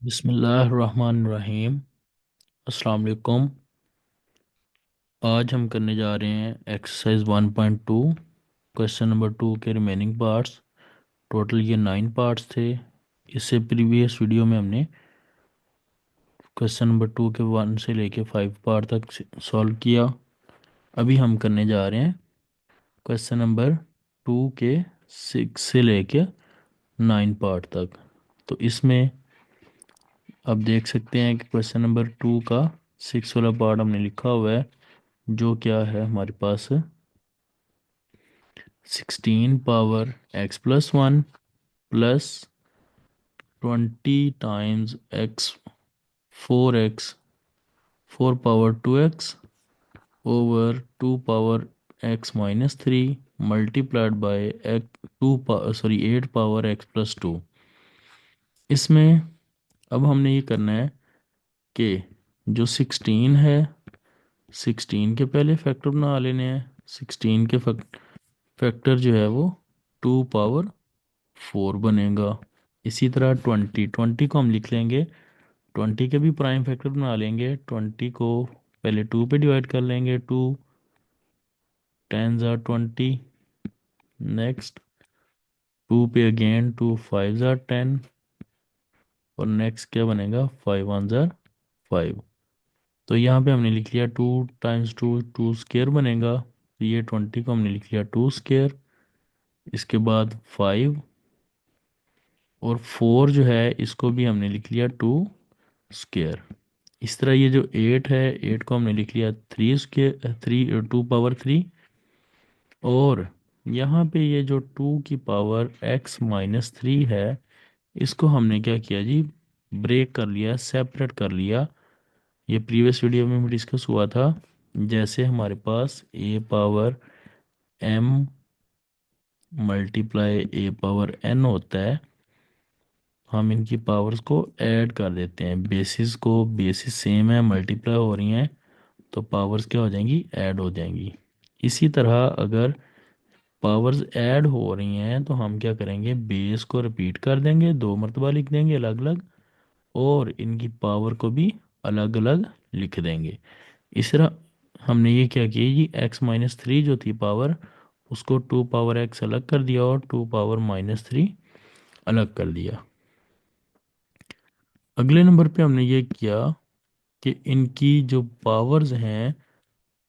बिस्मिल्लाहिर्रहमानिर्रहीम। अस्सलाम वालेकुम। आज हम करने जा रहे हैं एक्सरसाइज 1.2 क्वेश्चन नंबर 2 के रिमेनिंग पार्ट्स। टोटल ये 9 पार्ट्स थे। इससे प्रीवियस वीडियो में हमने क्वेश्चन नंबर 2 के 1 से लेके 5 पार्ट तक सॉल्व किया। अभी हम करने जा रहे हैं क्वेश्चन नंबर 2 के 6 से लेके 9 पार्ट तक। तो इसमें आप देख सकते हैं कि क्वेश्चन नंबर 2 का 6 वाला पार्ट हमने लिखा हुआ है, जो क्या है हमारे पास 16 power x plus 1 plus 20 times x 4x 4 power 2x over 2 power x minus 3 multiplied by x 8 power x plus 2। इसमें अब हमने ये करना है कि जो 16 है 16 के पहले फैक्टर बना लेने हैं। 16 के फैक्टर जो है वो 2 पावर 4 बनेगा। इसी तरह 20 को हम लिख लेंगे, 20 के भी प्राइम फैक्टर बना लेंगे। 20 को पहले 2 पे डिवाइड कर लेंगे, 2 टेन ज़ार 20। नेक्स्ट 2 पे अगेन 2 5 ज़ार 10 और नेक्स्ट क्या बनेगा 5 1 ज़ार 5। तो यहाँ पे हमने लिख लिया 2 टाइम्स 2 2 स्केयर बनेगा। तो ये 20 को हमने लिख लिया 2 स्केयर। इसके बाद 5 और 4 जो है इसको भी हमने लिख लिया 2 स्केयर। इस तरह ये जो 8 है 8 को हमने लिख लिया 3 स्केयर 2 पावर 3। और यहाँ पे ये जो 2 की पावर x माइनस 3 है इसको हमने क्या किया जी, ब्रेक कर लिया, सेपरेट कर लिया। ये प्रीवियस वीडियो में भी डिस्कस हुआ था। जैसे हमारे पास a power m multiply a power n होता है, हम इनकी पावर्स को ऐड कर देते हैं। बेसिस सेम है, मल्टीप्लाई हो रही हैं, तो पावर्स क्या हो जाएंगी, ऐड हो जाएंगी। इसी तरह अगर पावर्स ऐड हो रही हैं तो हम क्या करेंगे, बेस को रिपीट कर देंगे, 2 मरतबा लिख देंगे अलग अलग, और इनकी पावर को भी अलग अलग लिख देंगे। इस तरह हमने ये क्या किया जी, एक्स माइनस 3 जो थी पावर, उसको 2 पावर एक्स अलग कर दिया और 2 पावर माइनस 3 अलग कर दिया। अगले नंबर पे हमने ये किया कि इनकी जो पावर्स हैं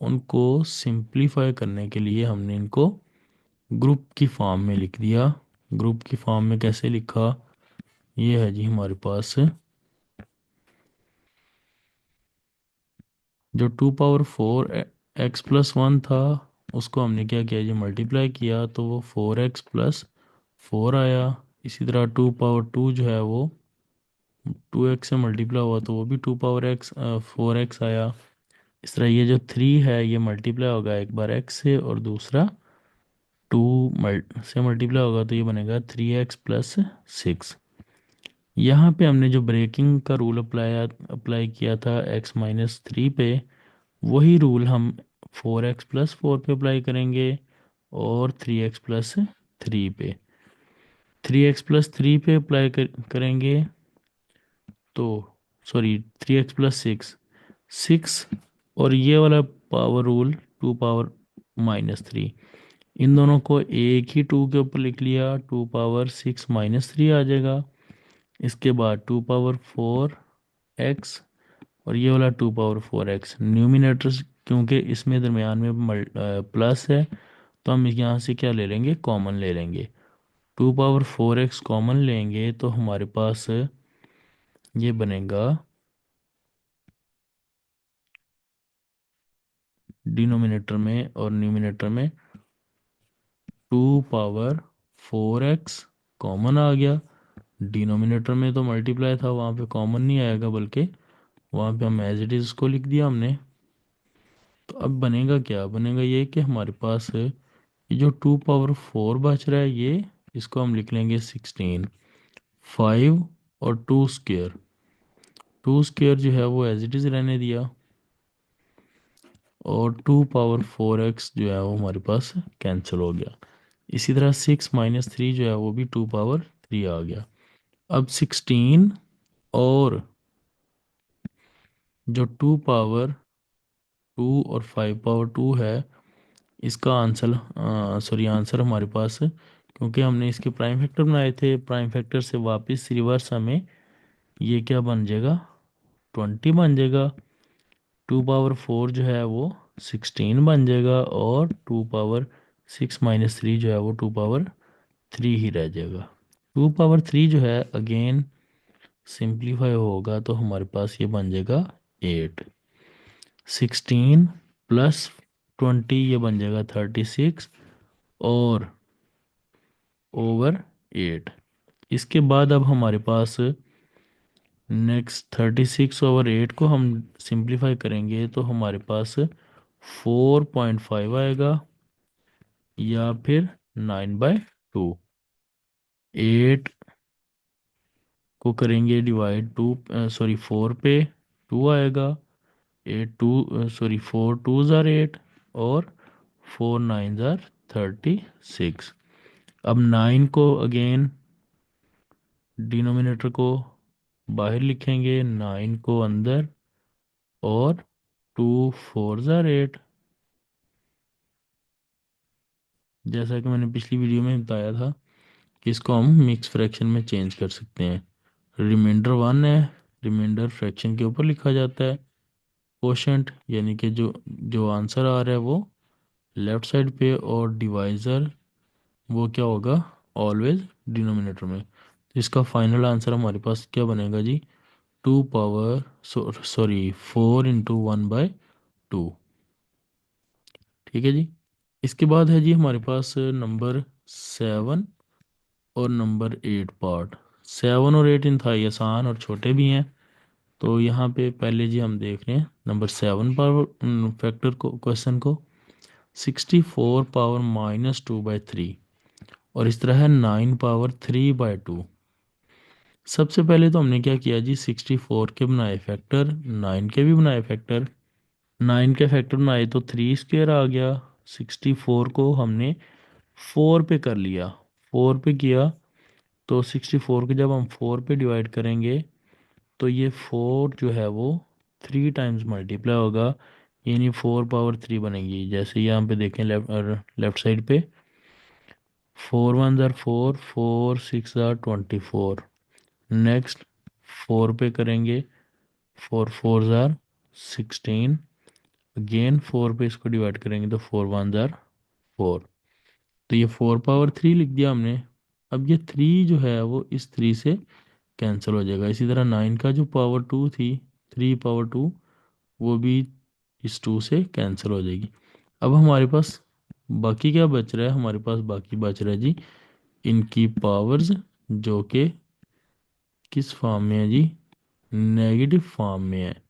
उनको सिंप्लीफाई करने के लिए हमने इनको ग्रुप की फॉर्म में लिख दिया। ग्रुप की फॉर्म में कैसे लिखा, ये है जी हमारे पास जो 2 पावर 4 एक्स प्लस 1 था उसको हमने क्या किया जी, मल्टीप्लाई किया, तो वो 4x प्लस 4 आया। इसी तरह 2 पावर 2 जो है वो 2x से मल्टीप्लाई हुआ तो वो भी 2 पावर x 4x आया। इस तरह ये जो 3 है ये मल्टीप्लाई होगा एक बार x से और दूसरा 2 से मल्टीप्लाई होगा, तो ये बनेगा 3x प्लस 6। यहाँ पे हमने जो ब्रेकिंग का रूल अप्लाई किया था x माइनस 3 पे, वही रूल हम 4x प्लस 4 पे अप्लाई करेंगे और 3x प्लस 3 पे 3x प्लस 3 पे अप्लाई करेंगे तो सॉरी 3x प्लस 6 6, और ये वाला पावर रूल 2 पावर माइनस 3, इन दोनों को एक ही 2 के ऊपर लिख लिया, 2 पावर 6 माइनस 3 आ जाएगा। इसके बाद 2 पावर 4 एक्स और ये वाला 2 पावर 4 एक्स न्यूमिनेटर्स, क्योंकि इसमें दरमियान में प्लस है तो हम यहाँ से क्या ले लेंगे, कॉमन ले लेंगे। 2 पावर 4 एक्स कॉमन लेंगे तो हमारे पास ये बनेगा डिनोमिनेटर में और न्यूमिनेटर में 2 पावर 4 एक्स कॉमन आ गया। डिनोमिनेटर में तो मल्टीप्लाई था, वहाँ पे कॉमन नहीं आएगा, बल्कि वहाँ पे हम एज इट इज़ को लिख दिया हमने। तो अब बनेगा क्या, बनेगा ये कि हमारे पास ये जो 2 पावर 4 बच रहा है ये, इसको हम लिख लेंगे 16। 5 और 2 स्क्वेयर, 2 स्क्वेयर जो है वो एज इट इज़ रहने दिया, और 2 पावर 4 एक्स जो है वो हमारे पास कैंसिल हो गया। इसी तरह 6 माइनस 3 जो है वो भी 2 पावर 3 आ गया। अब 16 और जो 2 और 5 पावर 2 है, इसका आंसर हमारे पास, क्योंकि हमने इसके प्राइम फैक्टर बनाए थे, प्राइम फैक्टर से वापस रिवर्स हमें ये क्या बन जाएगा, 20 बन जाएगा। 2 पावर 4 जो है वो 16 बन जाएगा, और 2 पावर 6 - 3 जो है वो 2 पावर 3 ही रह जाएगा। 2 पावर 3 जो है अगेन सिंप्लीफाई होगा तो हमारे पास ये बन जाएगा 8। 16 + 20 ये बन जाएगा 36, और ओवर 8। इसके बाद अब हमारे पास नेक्स्ट 36/8 को हम सिंप्लीफाई करेंगे तो हमारे पास 4.5 आएगा, या फिर 9/2। 8 को करेंगे डिवाइड 4 पे, 2 आएगा। 4 2 ज़ार 8, और 4 9 ज़ार 36। अब 9 को अगेन डिनोमिनेटर को बाहर लिखेंगे, 9 को अंदर, और 2 4 ज़ार 8। जैसा कि मैंने पिछली वीडियो में बताया था कि इसको हम मिक्स फ्रैक्शन में चेंज कर सकते हैं। रिमाइंडर 1 है, रिमाइंडर फ्रैक्शन के ऊपर लिखा जाता है। कोशेंट यानी कि जो जो आंसर आ रहा है वो लेफ्ट साइड पे, और डिवाइज़र वो क्या होगा, ऑलवेज डिनोमिनेटर में। तो इसका फाइनल आंसर हमारे पास क्या बनेगा जी, 4 × 1/2। ठीक है जी। इसके बाद है जी हमारे पास नंबर 7 और नंबर 8 पार्ट। 7 और 8 इंतहाई आसान और छोटे भी हैं। तो यहाँ पे पहले जी हम देख रहे हैं नंबर 7 पावर फैक्टर को, क्वेश्चन को। 64 पावर -2/3, और इस तरह है 9 पावर 3/2। सबसे पहले तो हमने क्या किया जी, 64 के बनाए फैक्टर, 9 के भी बनाए फैक्टर। 9 के फैक्टर बनाए तो 3² आ गया। 64 को हमने 4 पे कर लिया, 4 पे किया तो 64 को जब हम 4 पे डिवाइड करेंगे तो ये 4 जो है वो 3 टाइम्स मल्टीप्लाई होगा, यानी 4 पावर 3 बनेगी। जैसे यहाँ पे देखें लेफ्ट साइड पे, 4 1 ज़ार 4, 4 6 ज़ार 24। नेक्स्ट 4 पे करेंगे, 4 4 ज़ार 16। अगेन 4 पे इसको डिवाइड करेंगे तो 4 1 ज़ार 4। तो ये 4 पावर 3 लिख दिया हमने। अब ये 3 जो है वो इस 3 से कैंसिल हो जाएगा। इसी तरह 9 का जो पावर 2 थी, 3 पावर 2, वो भी इस 2 से कैंसिल हो जाएगी। अब हमारे पास बाकी क्या बच रहा है, हमारे पास बाकी बच रहा है जी इनकी पावर्स, जो कि किस फॉर्म में है जी, नेगेटिव फॉर्म में है।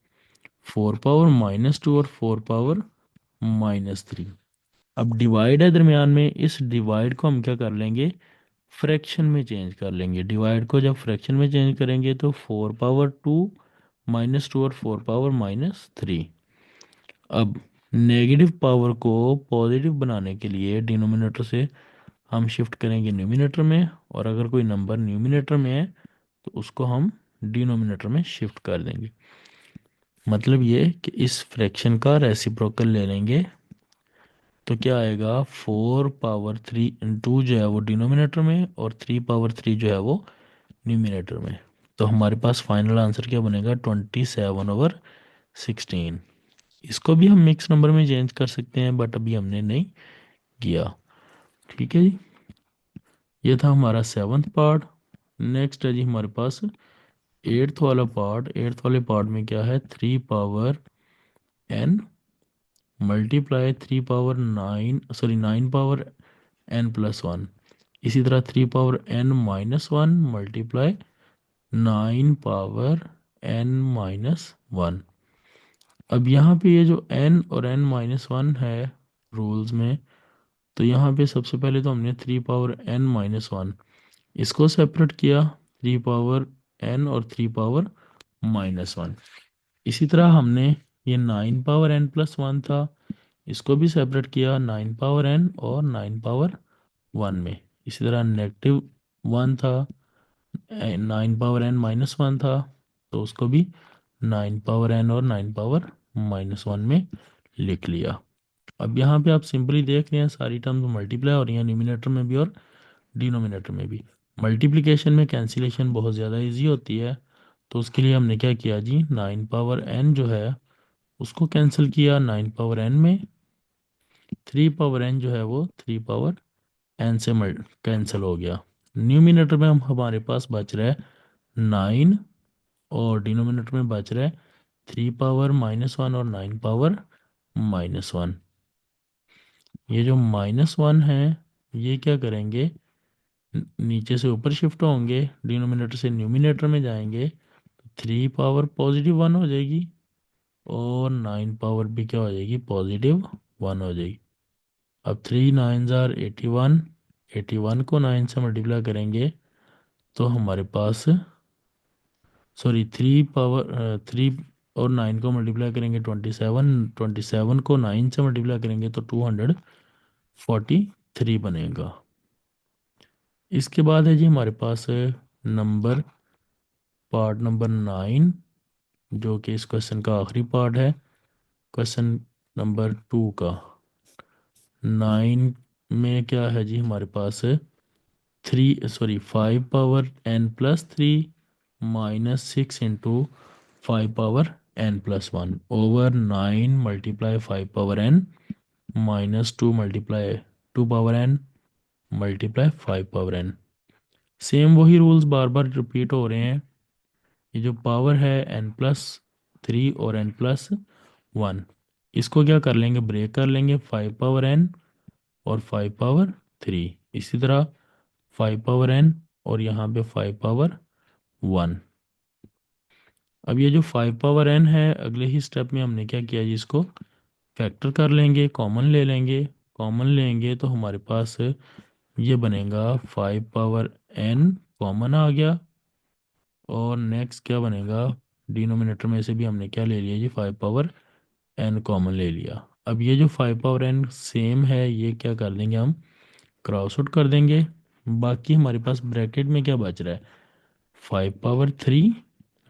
4 पावर -2 और 4 पावर -3। अब डिवाइड है दरमियान में, इस डिवाइड को हम क्या कर लेंगे, फ्रैक्शन में चेंज कर लेंगे। डिवाइड को जब फ्रैक्शन में चेंज करेंगे तो 4 पावर 2 - 2 और 4 पावर -3। अब नेगेटिव पावर को पॉजिटिव बनाने के लिए डिनोमिनेटर से हम शिफ्ट करेंगे न्यूमिनेटर में, और अगर कोई नंबर न्यूमिनेटर में है तो उसको हम डिनोमिनेटर में शिफ्ट कर देंगे। मतलब ये कि इस फ्रैक्शन का रेसिप्रोकल ले लेंगे तो क्या आएगा, 4 पावर 3 जो है वो डिनोमिनेटर में, और 3 पावर 3 जो है वो न्यूमिनेटर में। तो हमारे पास फाइनल आंसर क्या बनेगा, 27/16। इसको भी हम मिक्स नंबर में चेंज कर सकते हैं, बट अभी हमने नहीं किया। ठीक है जी, ये था हमारा 7th पार्ट। नेक्स्ट है जी हमारे पास 8th वाला पार्ट। 8th वाले पार्ट में क्या है, 3 power n multiply 9 power n+1। इसी तरह 3 power n - 1 multiply 9 power n - 1। अब यहाँ पे ये जो n और n-1 है रूल्स में, तो यहाँ पे सबसे पहले तो हमने 3 पावर n - 1 इसको सेपरेट किया, 3 पावर n और 3 पावर-1। इसी तरह हमने ये 9 पावर n+1 था, इसको भी सेपरेट किया 9 पावर n और 9 पावर-1 में। इसी तरह -1 था, 9 पावर n-1 था, तो उसको भी 9 पावर n और 9 पावर -1 में लिख लिया। अब यहाँ पे आप सिंपली देख रहे हैं सारी टर्म्स मल्टीप्लाई हो रही हैं, न्यूमिनेटर में भी और डिनोमिनेटर में भी। मल्टीप्लिकेशन में कैंसिलेशन बहुत ज़्यादा इजी होती है, तो उसके लिए हमने क्या किया जी, 9 पावर n जो है उसको कैंसिल किया 9 पावर n में। 3 पावर n जो है वो 3 पावर n से कैंसिल हो गया। न्यूमिनेटर में हम हमारे पास बच रहा है 9 और डिनोमिनेटर में बच रहा है 3 पावर -1 और 9 पावर-1। ये जो -1 है ये क्या करेंगे, नीचे से ऊपर शिफ्ट होंगे, डिनोमिनेटर से न्यूमिनेटर में जाएंगे, 3 पावर+1 हो जाएगी और 9 पावर भी क्या हो जाएगी, +1 हो जाएगी। अब 3 9 ज़ार 81, 81 को 9 से मल्टीप्लाई करेंगे तो हमारे पास, सॉरी 3 और 9 को मल्टीप्लाई करेंगे 27, 27 को 9 से मल्टीप्लाई करेंगे तो 243 बनेगा। इसके बाद है जी हमारे पास नंबर, पार्ट नंबर 9, जो कि इस क्वेश्चन का आखिरी पार्ट है, क्वेश्चन नंबर 2 का। 9 में क्या है जी हमारे पास, 5 power n+3 -6 × 5 power n+1 over 9 multiply 5 power n -2 multiply 2 power n multiply 5 power n। Same वही रूल्स बार बार रिपीट हो रहे हैं। ये जो पावर है n+3 और n+1, इसको क्या कर लेंगे, ब्रेक कर लेंगे, 5 पावर n और 5 पावर 3, इसी तरह 5 पावर n और यहाँ पे 5 पावर 1। अब ये जो 5 पावर n है, अगले ही स्टेप में हमने क्या किया जी, इसको फैक्टर कर लेंगे, कॉमन ले लेंगे। कॉमन लेंगे तो हमारे पास ये बनेगा 5 पावर n कॉमन आ गया, और नेक्स्ट क्या बनेगा, डिनोमिनेटर में से भी हमने क्या ले लिया जी, 5 पावर n कॉमन ले लिया। अब ये जो 5 पावर n सेम है, ये क्या कर देंगे हम, क्रॉस आउट कर देंगे। बाकी हमारे पास ब्रैकेट में क्या बच रहा है, 5 पावर 3,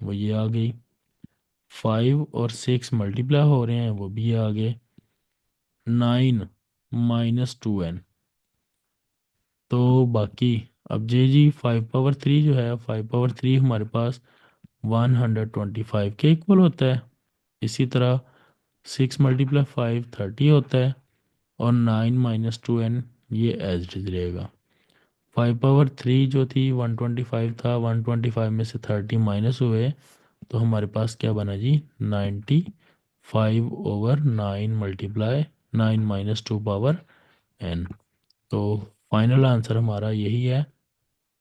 वो ये आ गई। 5 और 6 मल्टीप्लाई हो रहे हैं, वो भी आ गए। 9 -2n, तो बाकी अब जी 5 पावर 3 जो है, 5 पावर 3 हमारे पास 125 के इक्वल होता है। इसी तरह 6 × 5 30 होता है, और 9 -2n ये एज इट इज रहेगा। 5 पावर 3 जो थी 125 था, 125 में से 30 माइनस हुए तो हमारे पास क्या बना जी, 95/9 मल्टीप्लाई 9 - 2 पावर n। तो फाइनल आंसर हमारा यही है,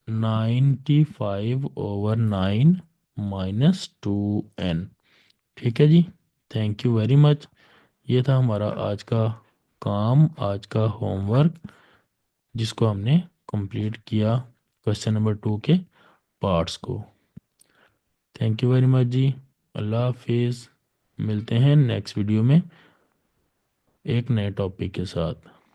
95/9 -2n। ठीक है जी, थैंक यू वेरी मच। ये था हमारा आज का काम, आज का होमवर्क, जिसको हमने कंप्लीट किया क्वेश्चन नंबर 2 के पार्ट्स को। थैंक यू वेरी मच जी, अल्लाह हाफिज़। मिलते हैं नेक्स्ट वीडियो में एक नए टॉपिक के साथ।